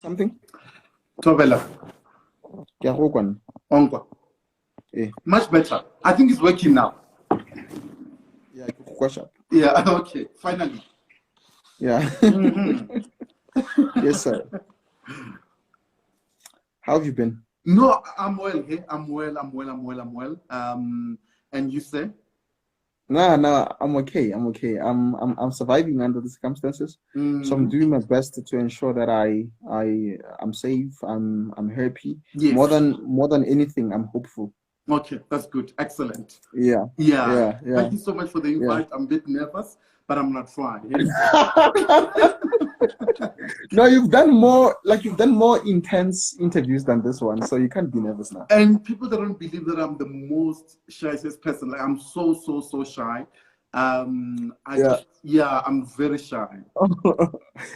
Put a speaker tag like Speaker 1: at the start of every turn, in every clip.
Speaker 1: Something?
Speaker 2: Tovela.
Speaker 1: Ke a go kwana.
Speaker 2: Onkwa.
Speaker 1: Eh.
Speaker 2: Much better. I think it's working now.
Speaker 1: Yeah, ke go kwa sharp.
Speaker 2: Yeah, okay. Finally.
Speaker 1: Yeah. Yes, sir. How have you been?
Speaker 2: No, I'm well. Hey, I'm well. And you say?
Speaker 1: No, I'm okay. I'm surviving under the circumstances. So I'm doing my best to ensure that I'm safe. I'm happy.
Speaker 2: Yes.
Speaker 1: More than anything, I'm hopeful.
Speaker 2: Okay, that's good. Excellent.
Speaker 1: Yeah.
Speaker 2: Thank you so much for the invite. I'm a bit nervous, but I'm not trying.
Speaker 1: No, you've done more intense interviews than this one, so you can't be nervous now.
Speaker 2: And people that don't believe that I'm the most shyest person, like I'm so shy. I'm very shy.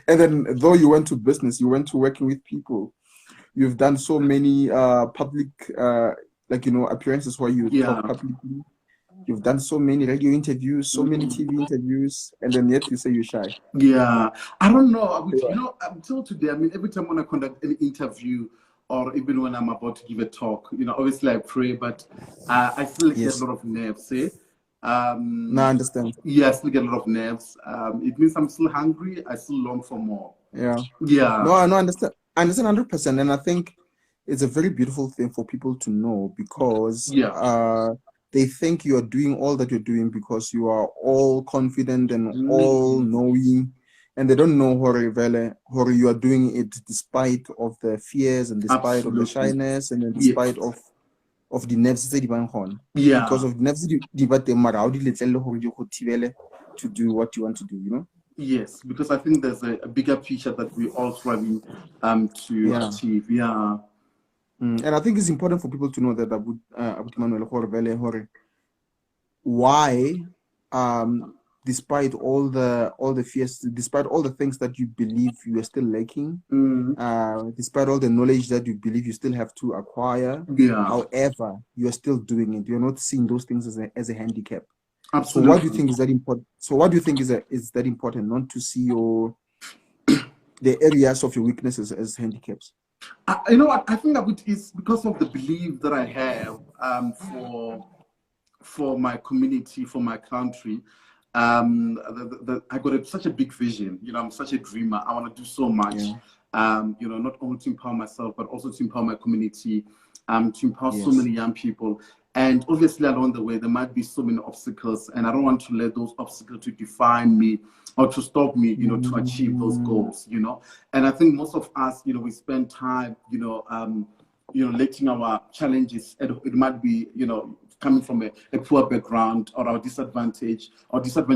Speaker 1: And then though you went to business, you went to working with people, you've done so many public appearances where you talk publicly. You've done so many radio interviews, so many TV interviews, and then yet you say you're shy.
Speaker 2: Yeah, I don't know. You know, until today, I mean, every time when I conduct an interview or even when I'm about to give a talk, you know, obviously I pray, but I still get a lot of nerves, eh?
Speaker 1: No, I understand.
Speaker 2: Yeah, I still get a lot of nerves. It means I'm still hungry. I still long for more.
Speaker 1: Yeah.
Speaker 2: No,
Speaker 1: I understand. I understand 100%, and I think it's a very beautiful thing for people to know because they think you are doing all that you're doing because you are all confident and all knowing, and they don't know how you are doing it despite of the fears and despite of the shyness and despite of the nerves because of the nerves to do what you want to do, you know.
Speaker 2: Yes, because I think there's a bigger picture that we're all striving to achieve.
Speaker 1: And I think it's important for people to know that Emmanuel, why, despite all the fears, despite all the things that you believe you are still lacking, despite all the knowledge that you believe you still have to acquire, however, you are still doing it. You're not seeing those things as a handicap.
Speaker 2: Absolutely.
Speaker 1: So what do you think is that important? So what do you think is that important, not to see the areas of your weaknesses as handicaps?
Speaker 2: You know what? I think that is because of the belief that I have for my community, for my country. I got such a big vision. You know, I'm such a dreamer. I want to do so much. You know, not only to empower myself, but also to empower my community, to empower so many young people. And obviously, along the way, there might be so many obstacles, and I don't want to let those obstacles to define me or to stop me, you know, to achieve those goals, you know. And I think most of us, you know, we spend time, you know, letting our challenges, it might be, you know, coming from a poor background or our disadvantaged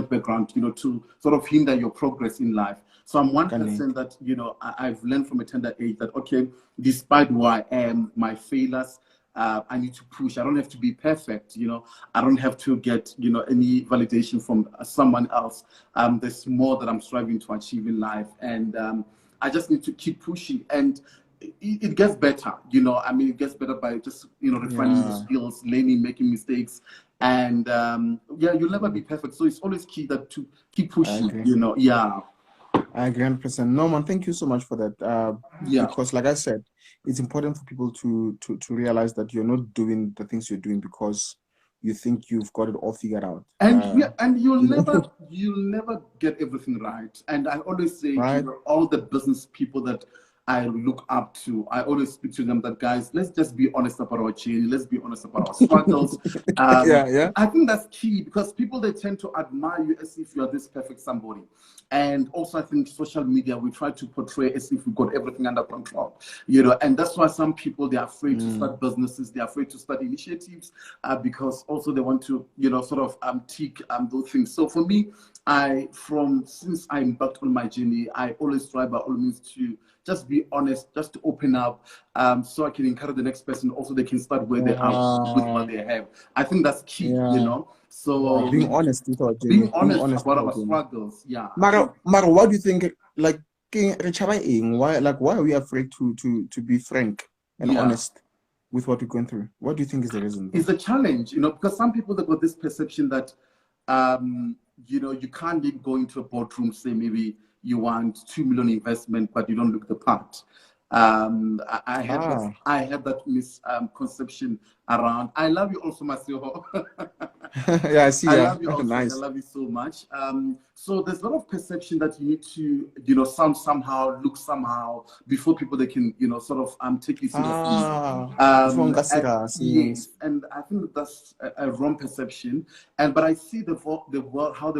Speaker 2: background, you know, to sort of hinder your progress in life. So I'm one person that, you know, I've learned from a tender age that, okay, despite who I am, my failures, I need to push. I don't have to be perfect, you know. I don't have to get, you know, any validation from someone else. There's more that I'm striving to achieve in life. And I just need to keep pushing. And it gets better, you know. I mean, it gets better by just, you know, refining the skills, learning, making mistakes. And you'll never be perfect. So it's always key that to keep pushing, you know.
Speaker 1: I agree 100%. Norman, thank you so much for that. Because like I said, it's important for people to realize that you're not doing the things you're doing because you think you've got it all figured out.
Speaker 2: And you'll never get everything right. And I always say to all the business people that I look up to, I always speak to them that, guys, let's just be honest about our journey. Let's be honest about our struggles. I think that's key because people, they tend to admire you as if you are this perfect somebody. And also, I think social media, we try to portray as if we've got everything under control, you know, and that's why some people, they're afraid to start businesses, they're afraid to start initiatives because also they want to, you know, sort of tick those things. So for me, since I embarked on my journey, I always try by all means to just be honest, just to open up, so I can encourage the next person. Also, they can start where they are with what they have. I think that's key, you know. So
Speaker 1: being honest with our journey,
Speaker 2: being honest about our struggles,
Speaker 1: Mara, what do you think? Like, why are we afraid to be frank and honest with what we're going through? What do you think is the reason?
Speaker 2: It's a challenge, you know, because some people, they've got this perception that, you know, you can't even go into a boardroom, say maybe you want 2 million investment, but you don't look the part. I had that misconception around. I love you also, Masio.
Speaker 1: Yeah, I see.
Speaker 2: I
Speaker 1: Yeah.
Speaker 2: love you also.
Speaker 1: Nice.
Speaker 2: I love you so much. So there's a lot of perception that you need to, you know, sound somehow, look somehow before people they can, you know, sort of take you seriously. Yes, and I think that's a wrong perception. But I see the world, how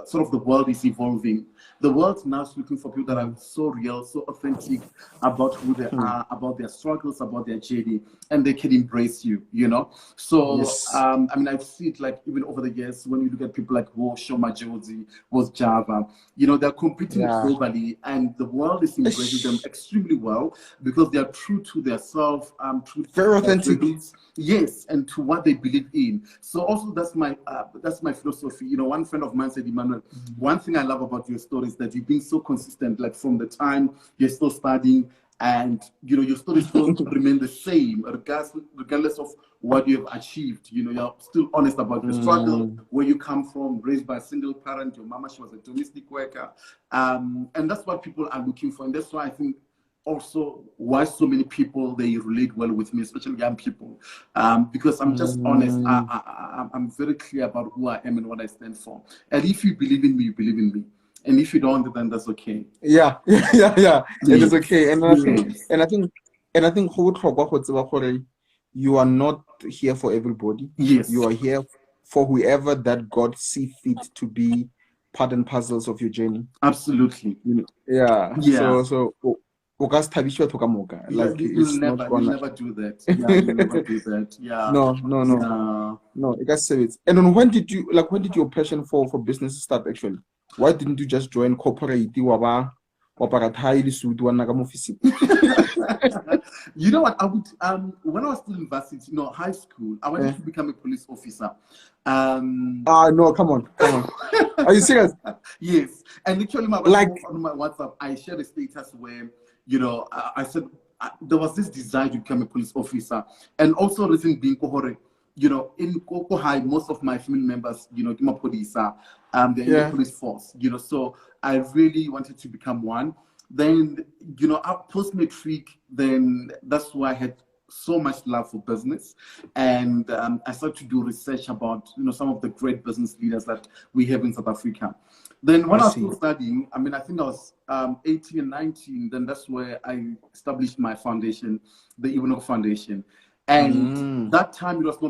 Speaker 2: sort of the world is evolving. The world now is looking for people that are so real, so authentic about who they are, about their struggles, about their journey, and they can embrace you, you know. So
Speaker 1: yes.
Speaker 2: I mean, I've seen it like even over the years when you look at people like Shoma Josie, was Java, you know, they're competing globally, and the world is embracing them extremely well because they are true to their self, true to
Speaker 1: very authentic.
Speaker 2: Yes, and to what they believe in. So also that's my philosophy. You know, one friend of mine said, Emmanuel, one thing I love about your story is that you've been so consistent, like from the time you're still studying, and you know your stories still remain the same regardless of what you have achieved. You know, you're still honest about your struggle, where you come from, raised by a single parent. Your mama, she was a domestic worker, and that's what people are looking for. And that's why I think also why so many people they relate well with me, especially young people, because I'm just honest. I'm very clear about who I am and what I stand for. And if you believe in me, you believe in me. And if you don't, then that's okay.
Speaker 1: Yeah. It is okay. And I think you are not here for everybody.
Speaker 2: Yes.
Speaker 1: You are here for whoever that God see fit to be part and parcels of your journey.
Speaker 2: Absolutely.
Speaker 1: Yeah. So like
Speaker 2: you'll never do that. Yeah, you'll never do that. Yeah.
Speaker 1: No, I guess say it. And then when did your passion for business start actually? Why didn't you just join corporate? You know
Speaker 2: what? I would when I was still in university, you know, high school, I wanted to become a police officer.
Speaker 1: No, come on. Are you serious?
Speaker 2: Yes. And literally on my WhatsApp, I shared a status where, you know, I said there was this desire to become a police officer. And also reason being Kohore, you know, in Koko High, most of my family members, you know, they're in the police force, you know, so I really wanted to become one. Then, you know, post-matric, then that's why I had so much love for business. And I started to do research about, you know, some of the great business leaders that we have in South Africa. Then when I was still studying, I mean, I think I was 18 and 19, then that's where I established my foundation, the Bonoko Foundation. And that time it was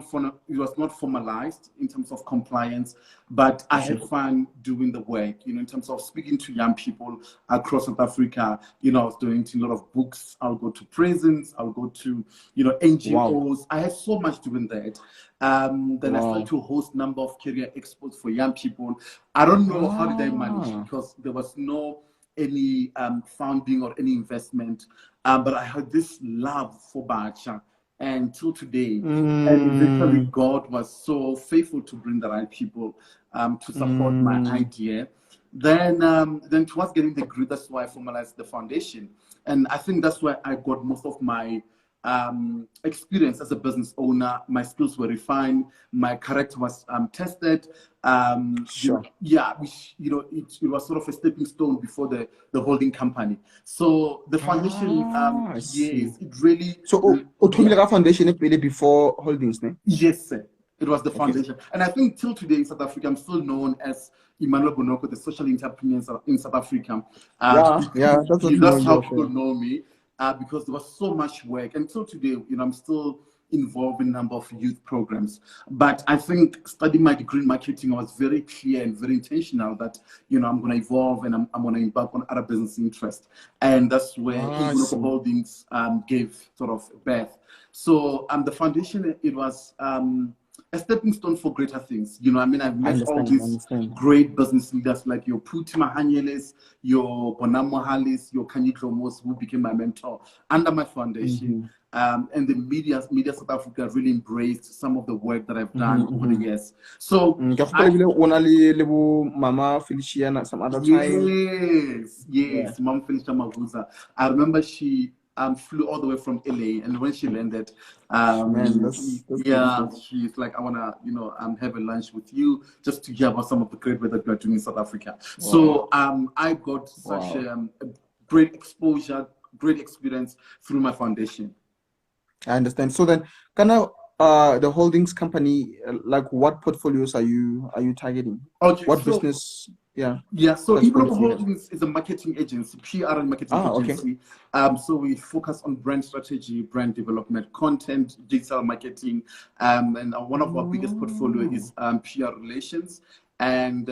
Speaker 2: not formalized in terms of compliance, but I had fun doing the work, you know, in terms of speaking to young people across South Africa. You know, I was doing a lot of books. I'll go to prisons. I'll go to, you know, NGOs. I had so much doing that. Then I started to host a number of career expos for young people. I don't know how did I manage, because there was no any funding or any investment, but I had this love for Bacha. And till today, and eventually God was so faithful to bring the right people to support my idea. Then towards getting the degree, that's why I formalized the foundation. And I think that's where I got most of my experience as a business owner. My skills were refined. My character was tested. Which, you know, it was sort of a stepping stone before the holding company. So the foundation, yes, it really.
Speaker 1: So, foundation before holdings, ne?
Speaker 2: Yes, sir. It was the foundation. And I think till today in South Africa, I'm still known as Emmanuel Bonoko, the social entrepreneur in South Africa. That's how people know me. Because there was so much work. Until today, you know, I'm still involved in a number of youth programs. But I think studying my degree in marketing, I was very clear and very intentional that, you know, I'm going to evolve and I'm going to embark on other business interests. And that's where Bonoko Holdings gave sort of birth. So the foundation, it was a stepping stone for greater things. You know, I mean, I've met all these great business leaders like your Puti Mahanyeles, your Bonamo Halis, your Kanyitro Mos, who became my mentor under my foundation. And the media South Africa really embraced some of the work that I've done over the years. So
Speaker 1: Mama Feliciana, some other time.
Speaker 2: Yes, Mom Felicia Maguza. I remember she flew all the way from LA, and when she landed, she's like, I wanna, you know, have a lunch with you just to hear about some of the great work that you're doing in South Africa. So I got such a great exposure, great experience through my foundation.
Speaker 1: I understand. So then, the holdings company, like what portfolios are you targeting?
Speaker 2: Okay,
Speaker 1: what business? Yeah.
Speaker 2: So Emmanuel Holdings is a marketing agency, PR and marketing agency.
Speaker 1: Okay.
Speaker 2: So we focus on brand strategy, brand development, content, digital marketing, and one of our biggest portfolio is PR relations. And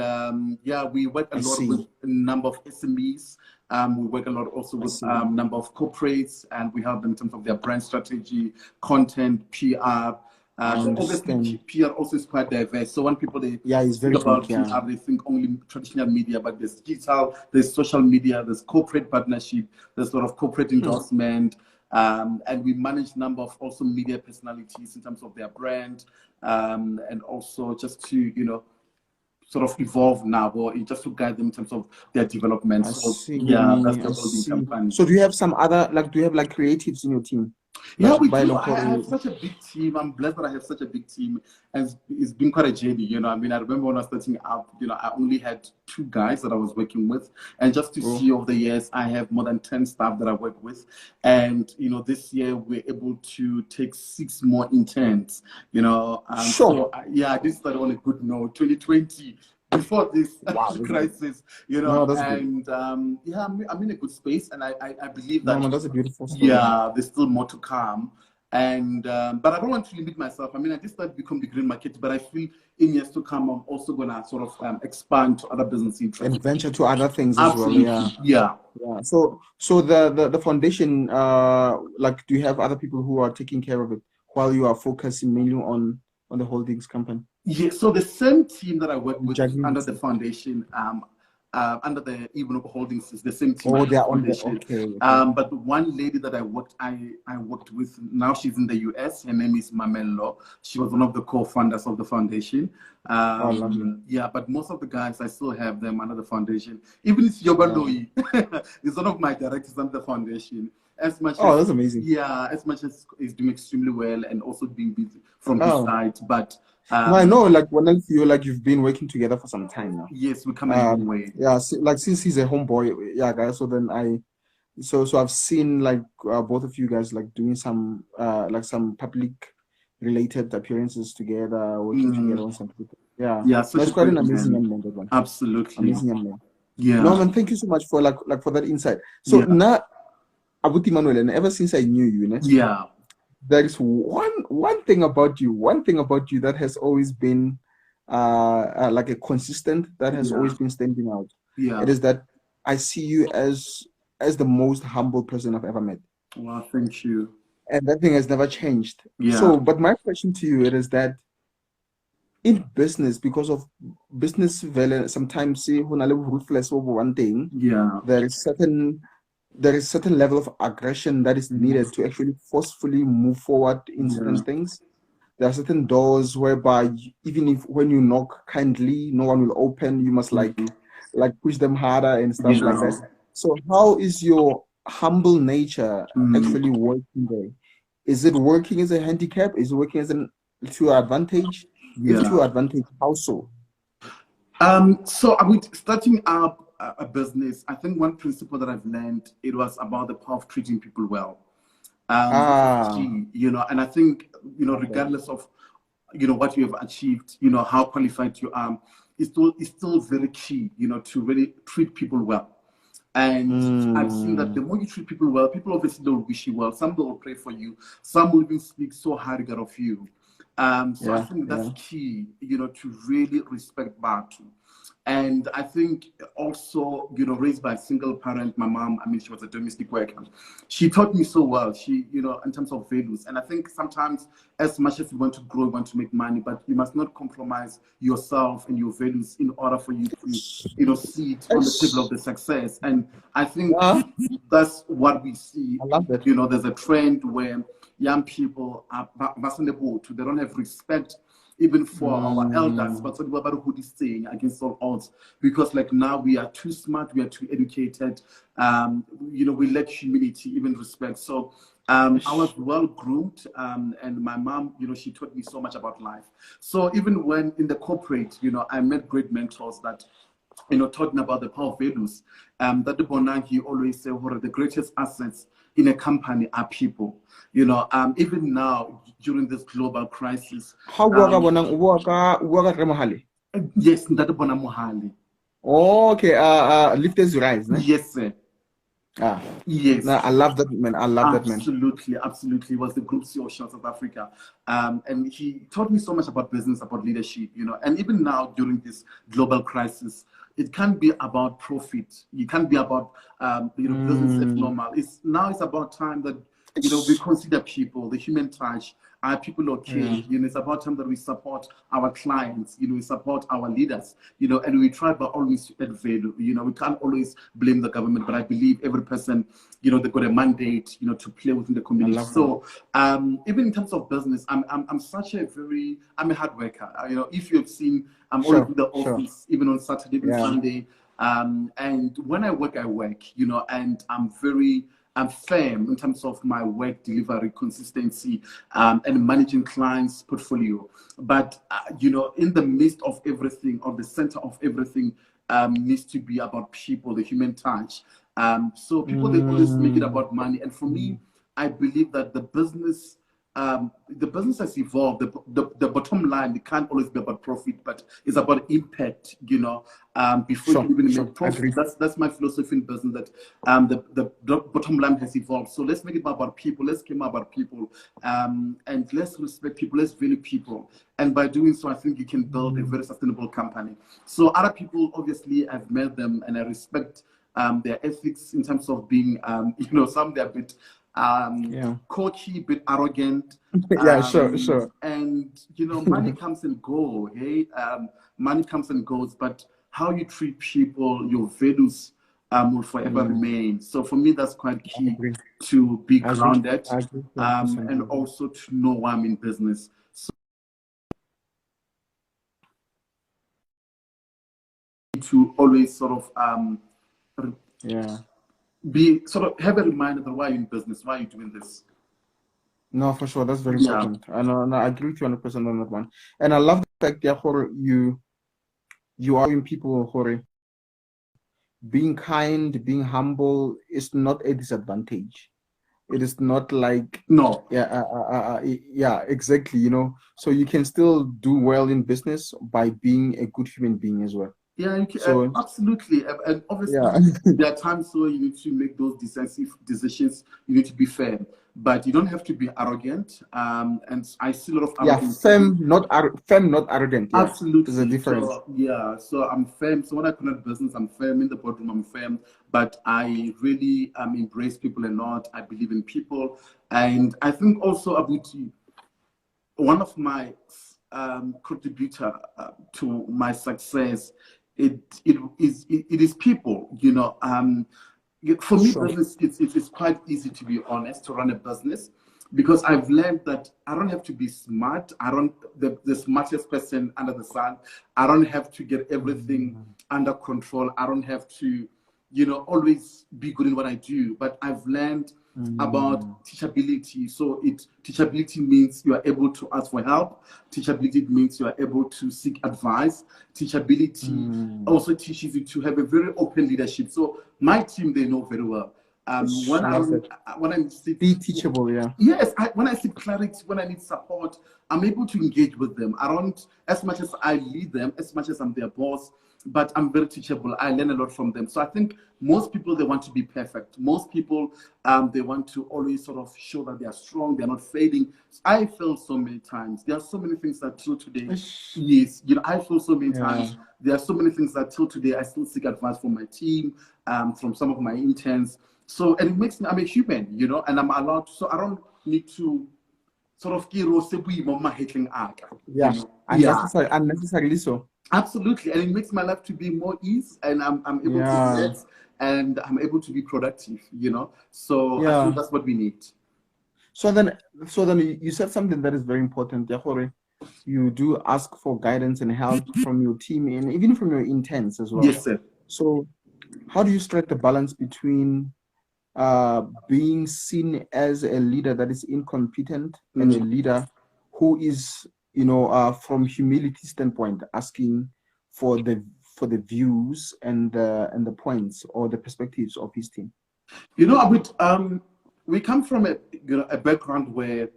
Speaker 2: we work a lot with a number of SMEs. We work a lot also with a number of corporates, and we help them in terms of their brand strategy, content, PR. Obviously, PR also is quite diverse. So when people think about PR, they think only traditional media, but there's digital, there's social media, there's corporate partnership, there's a lot of corporate endorsement, and we manage a number of also media personalities in terms of their brand, and also just to sort of evolve now, or just to guide them in terms of their development.
Speaker 1: That's
Speaker 2: the holding company.
Speaker 1: So do you have some other, do you have creatives in your team?
Speaker 2: Yeah, we do. I have such a big team. I'm blessed that I have such a big team, and it's been quite a journey. I mean, I remember when I was starting up, I only had 2 guys that I was working with, and just to see over the years, I have more than 10 staff that I work with, and this year we're able to take 6 more interns. So I did start on a good note. 2020. Before this crisis, and I'm in a good space, and I believe that
Speaker 1: that's a beautiful story.
Speaker 2: There's still more to come, and but I don't want to limit myself. I mean, I just started to become the green market, but I feel in years to come, I'm also gonna sort of expand to other business interests
Speaker 1: and venture to other things
Speaker 2: Absolutely.
Speaker 1: as well. Yeah. So the foundation, do you have other people who are taking care of it while you are focusing mainly on the holdings company?
Speaker 2: Yeah, so the same team that I work with under the foundation, under the Bonoko Holdings is the same team.
Speaker 1: Oh, they are on the okay.
Speaker 2: But one lady that I worked with, now she's in the US. Her name is Mamelo. She was one of the co-founders of the foundation. But most of the guys, I still have them under the foundation. Even if Yobaloi is one of my directors under the foundation. That's
Speaker 1: amazing.
Speaker 2: Yeah, as much as he's doing extremely well and also being busy from his side, but
Speaker 1: I know, when I feel you've been working together for some time now.
Speaker 2: Yes, we're coming a long way.
Speaker 1: Yeah, since he's a homeboy, guys. So then so I've seen both of you guys doing some some public related appearances together, working together on something. Yeah, that's quite an amazing young man, that one.
Speaker 2: Absolutely,
Speaker 1: amazing young man.
Speaker 2: Yeah,
Speaker 1: no man, thank you so much for for that insight. So now, Abuti Emmanuel, and ever since I knew you, there is one thing about you that has always been a consistent, that has always been standing out. It is that I see you as the most humble person I've ever met.
Speaker 2: Wow, thank you.
Speaker 1: And that thing has never changed. So, but my question to you, it is that in business, because of business value, sometimes say ruthless over one thing. There is certain level of aggression that is needed to actually forcefully move forward in certain things. There are certain doors whereby even when you knock kindly, no one will open. You must push them harder and stuff like that. So how is your humble nature actually working there? Is it working as a handicap? Is it working as to your advantage? If to your advantage, how so?
Speaker 2: So I mean, starting up a business, I think one principle that I've learned, it was about the power of treating people well. And I think, regardless of, what you have achieved, how qualified you are, it's still very key, to really treat people well. And I've seen that the more you treat people well, people obviously don't wish you well. Some will pray for you. Some will even speak so hard of you. I think that's key, to really respect Batu. And I think also, raised by a single parent, my mom, I mean, she was a domestic worker. She taught me so well, in terms of values. And I think sometimes, as much as you want to grow, you want to make money, but you must not compromise yourself and your values in order for you to, see it on the table of the success. And I think that's what we see.
Speaker 1: I love that.
Speaker 2: There's a trend where young people are they don't have respect even for our elders, but what about who is saying against all odds? Because now we are too smart, we are too educated, we lack humility, even respect. So I was well groomed, and my mom, she taught me so much about life. So even when in the corporate, I met great mentors that talking about the power values, that the Bonangi always say, what are the greatest assets in a company are people. Even now, during this global crisis.
Speaker 1: How
Speaker 2: yes, that the Bonamuhali.
Speaker 1: Okay, lift as you rise, ne?
Speaker 2: Yes, sir. Yes.
Speaker 1: No, I love that man. I love that man.
Speaker 2: Absolutely. He was the group CEO of South Africa. And he taught me so much about business, about leadership, and even now during this global crisis, it can't be about profit. It can't be about, business as normal. It's about time that, we consider people, the human touch. Are people okay? It's about time that we support our clients, we support our leaders, and we try by always to add value. We can't always blame the government, but I believe every person, they've got a mandate, to play within the community. So even in terms of business, I'm a hard worker. If you have seen, I'm always in the office, even on Saturday and Sunday. And when I work, and I'm firm in terms of my work delivery consistency, and managing clients' portfolio. But, in the midst of everything, or the center of everything, needs to be about people, the human touch. So people, they always make it about money. And for me, I believe that the business has evolved. The bottom line, it can't always be about profit, but it's about impact, before you even make profit. That's my philosophy in business, that the bottom line has evolved. So let's make it about people. Let's care about people, and let's respect people. Let's value people. And by doing so, I think you can build a very sustainable company. So other people, obviously, I've met them and I respect their ethics in terms of being, some they're a bit coachy, bit arrogant.
Speaker 1: Sure.
Speaker 2: And money comes and go. Hey, money comes and goes, but how you treat people, your values will forever remain. So for me, that's quite key to be grounded, and also to know why I'm in business. So to always sort of have a reminder that why you're in business, why you're doing this.
Speaker 1: No, for sure, that's very important. And I agree with you 100% on that one. And I love the fact that you are in people, being kind, being humble is not a disadvantage. It is not like exactly. So you can still do well in business by being a good human being as well.
Speaker 2: Yeah, you can, absolutely. And obviously, there are times where you need to make those decisive decisions. You need to be fair, but you don't have to be arrogant. And I see a lot of arrogance.
Speaker 1: Firm, not arrogant. Yeah.
Speaker 2: Absolutely.
Speaker 1: There's a difference.
Speaker 2: So I'm firm. So when I connect business, I'm firm. In the boardroom, I'm firm. But I really embrace people a lot. I believe in people. And I think also, Abuti, one of my contributor to my success, it is people. For me, business, it's quite easy, to be honest, to run a business, because I've learned that I don't have to be smart. I don't the smartest person under the sun. I don't have to get everything under control. I don't have to, always be good in what I do. But I've learned about teachability. So teachability means you are able to ask for help. Teachability means you are able to seek advice. Teachability also teaches you to have a very open leadership. So my team, they know very well. When I seek,
Speaker 1: be teachable,
Speaker 2: Yes, when I seek clarity, when I need support, I'm able to engage with them. I don't, as much as I lead them, as much as I'm their boss, but I'm very teachable. I learn a lot from them. So I think most people, they want to be perfect. Most people, they want to always sort of show that they are strong, they're not failing. I failed so many times. There are so many things that till today, yes, I failed so many times. There are so many things that till today, I still seek advice from my team, from some of my interns. So, and it makes me, I'm a human, and I'm allowed to, so I don't need to sort of
Speaker 1: unnecessarily so.
Speaker 2: Absolutely, and it makes my life to be more ease, and I'm able to relax, and I'm able to be productive, So I think that's what we need.
Speaker 1: So then you said something that is very important. You do ask for guidance and help from your team and even from your interns as well.
Speaker 2: Yes, sir.
Speaker 1: So how do you strike the balance between being seen as a leader that is incompetent and a leader who is, from humility standpoint, asking for for the views and the points or the perspectives of his team?
Speaker 2: You know, we come from a background where,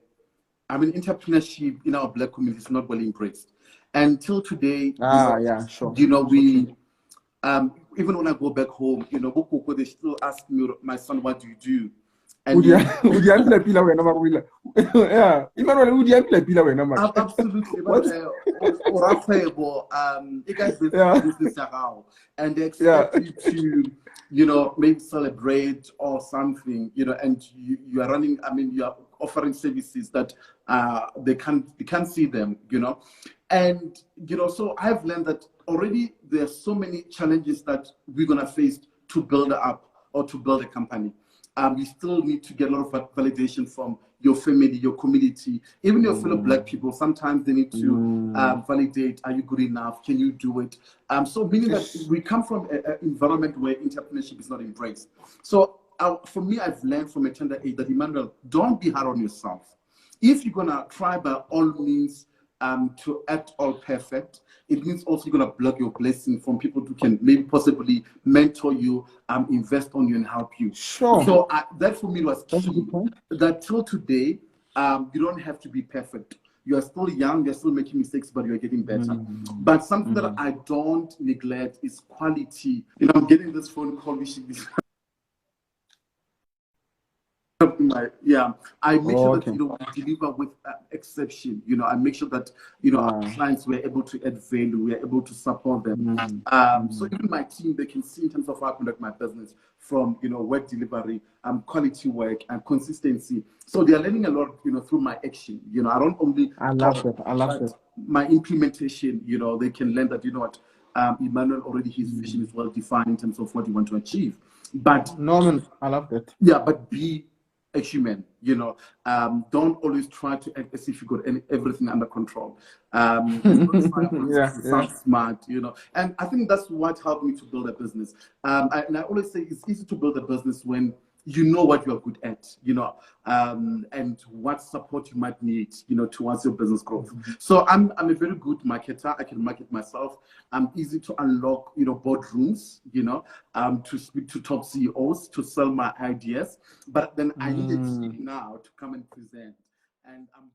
Speaker 2: I mean, entrepreneurship in our Black community is not well embraced. Until today,
Speaker 1: yeah, sure.
Speaker 2: You know, we, even when I go back home, you know, they still ask me, my son, what do you do? And
Speaker 1: absolutely.
Speaker 2: And they expect you to, you know, maybe celebrate or something, you know, and you are running, I mean, you are offering services that they can't see them, you know. And, you know, so I've learned that already there are so many challenges that we're going to face to build up or to build a company. You still need to get a lot of validation from your family, your community, even your fellow Black people. Sometimes they need to validate, are you good enough? Can you do it? So meaning that we come from an environment where entrepreneurship is not embraced. So for me, I've learned from a tender age that, Emmanuel, don't be hard on yourself. If you're going to try by all means to act all perfect, it means also you're going to block your blessing from people who can maybe possibly mentor you, invest on you and help you.
Speaker 1: Sure.
Speaker 2: So that for me was key. That till today, you don't have to be perfect. You are still young, you're still making mistakes, but you're getting better. But something that I don't neglect is quality. You know, I'm getting this phone call, I make sure that, you know, we deliver with exception. You know, I make sure that, you know, our clients were able to add value, we are able to support them. So even my team, they can see in terms of how I conduct my business, from, you know, work delivery, quality work and consistency. So they are learning a lot, you know, through my action. You know, I don't only
Speaker 1: I love it.
Speaker 2: My implementation, you know, they can learn that, you know what, Emmanuel already, his vision is well defined in terms of what you want to achieve. But
Speaker 1: Norman, I love that.
Speaker 2: Yeah, but be a human, you know. Don't always try to act as if you got everything under control. Sound smart, you know. And I think that's what helped me to build a business. And I always say it's easy to build a business when you know what you are good at, you know, and what support you might need, you know, towards your business growth. So I'm a very good marketer. I can market myself. I'm easy to unlock, you know, boardrooms, you know, to speak to top CEOs, to sell my ideas. But then I need a team now to come and present. And I'm